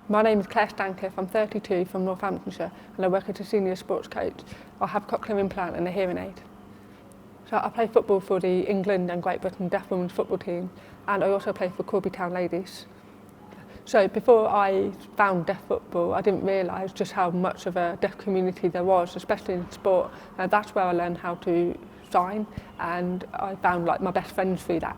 My name is Claire Stancliffe, I'm 32 from Northamptonshire and I work as a senior sports coach. I have a cochlear implant and a hearing aid. So I play football for the England and Great Britain deaf women's football team and I also play for Corby Town Ladies. So before I found deaf football, I didn't realise just how much of a deaf community there was, especially in sport. That's where I learned how to sign and I found like my best friends through that.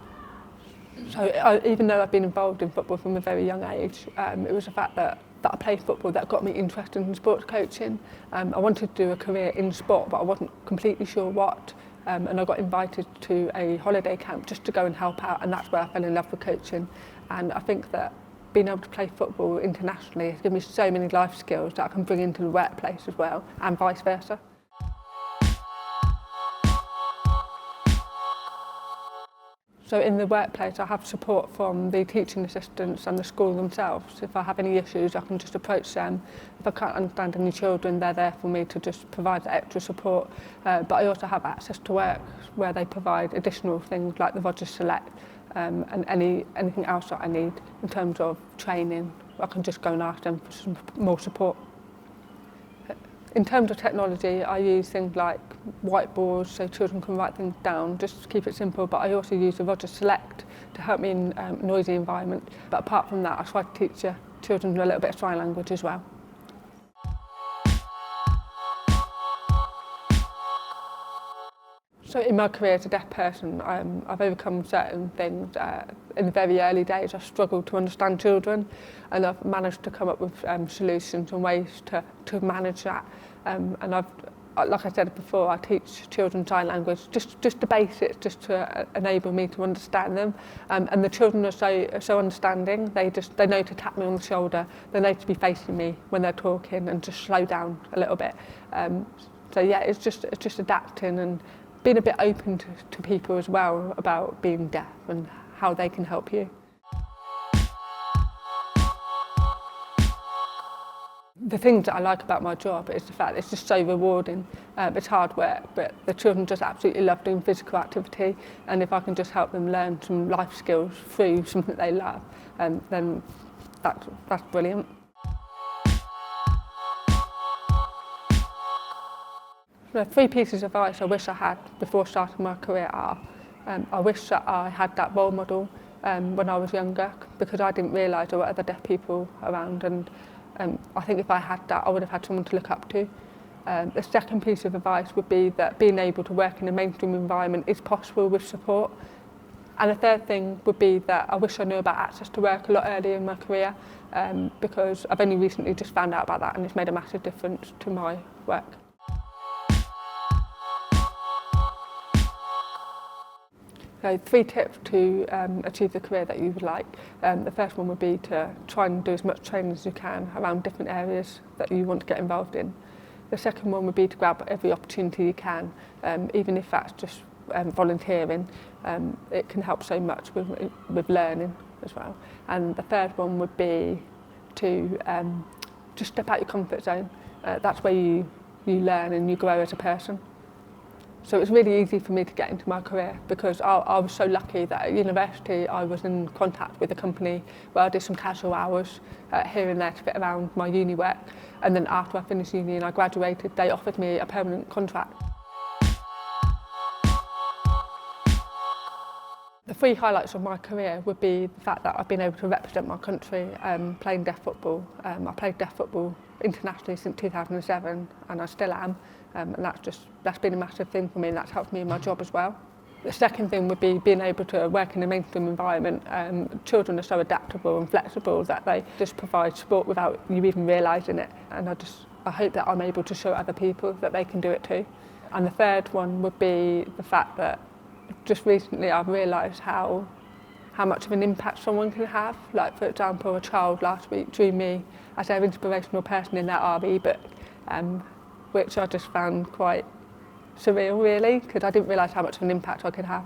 So even though I've been involved in football from a very young age, it was the fact that I played football that got me interested in sports coaching. I wanted to do a career in sport, but I wasn't completely sure what. And I got invited to a holiday camp just to go and help out, and that's where I fell in love with coaching. And I think that being able to play football internationally has given me so many life skills that I can bring into the workplace as well, and vice versa. So in the workplace, I have support from the teaching assistants and the school themselves. If I have any issues, I can just approach them. If I can't understand any children, they're there for me to just provide the extra support. But I also have access to work where they provide additional things like the Rogers Select and anything else that I need in terms of training. I can just go and ask them for some more support. In terms of technology, I use things like whiteboards so children can write things down, just to keep it simple, but I also use the Rogers Select to help me in a noisy environment. But apart from that, I try to teach children a little bit of sign language as well. So in my career as a deaf person, I've overcome certain things. In the very early days, I struggled to understand children, and I've managed to come up with solutions and ways to manage that. And like I said before, I teach children sign language, just the basics, just to enable me to understand them. And the children are so understanding. They know to tap me on the shoulder. They know to be facing me when they're talking and just slow down a little bit. So yeah, it's just adapting and being a bit open to people as well about being deaf and how they can help you. The things that I like about my job is the fact that it's just so rewarding. It's hard work, but the children just absolutely love doing physical activity, and if I can just help them learn some life skills through something they love, then that's brilliant. The 3 pieces of advice I wish I had before starting my career are, I wish that I had that role model when I was younger, because I didn't realise there were other deaf people around, and I think if I had that, I would have had someone to look up to. The second piece of advice would be that being able to work in a mainstream environment is possible with support. And the third thing would be that I wish I knew about access to work a lot earlier in my career, because I've only recently just found out about that, and it's made a massive difference to my work. So 3 tips to achieve the career that you would like. The first one would be to try and do as much training as you can around different areas that you want to get involved in. The second one would be to grab every opportunity you can, even if that's just volunteering. It can help so much with learning as well. And the third one would be to just step out your comfort zone. That's where you learn and you grow as a person. So it's really easy for me to get into my career because I was so lucky that at university I was in contact with a company where I did some casual hours here and there to fit around my uni work. And then after I finished uni and I graduated, they offered me a permanent contract. The 3 highlights of my career would be the fact that I've been able to represent my country playing deaf football. I played deaf football internationally since 2007 and I still am. And that's been a massive thing for me, and that's helped me in my job as well. The second thing would be being able to work in a mainstream environment. Children are so adaptable and flexible that they just provide support without you even realising it. And I hope that I'm able to show other people that they can do it too. And the third one would be the fact that just recently I've realised how much of an impact someone can have. Like, for example, a child last week drew me as their inspirational person in their RE book. Which I just found quite surreal, really, because I didn't realise how much of an impact I could have.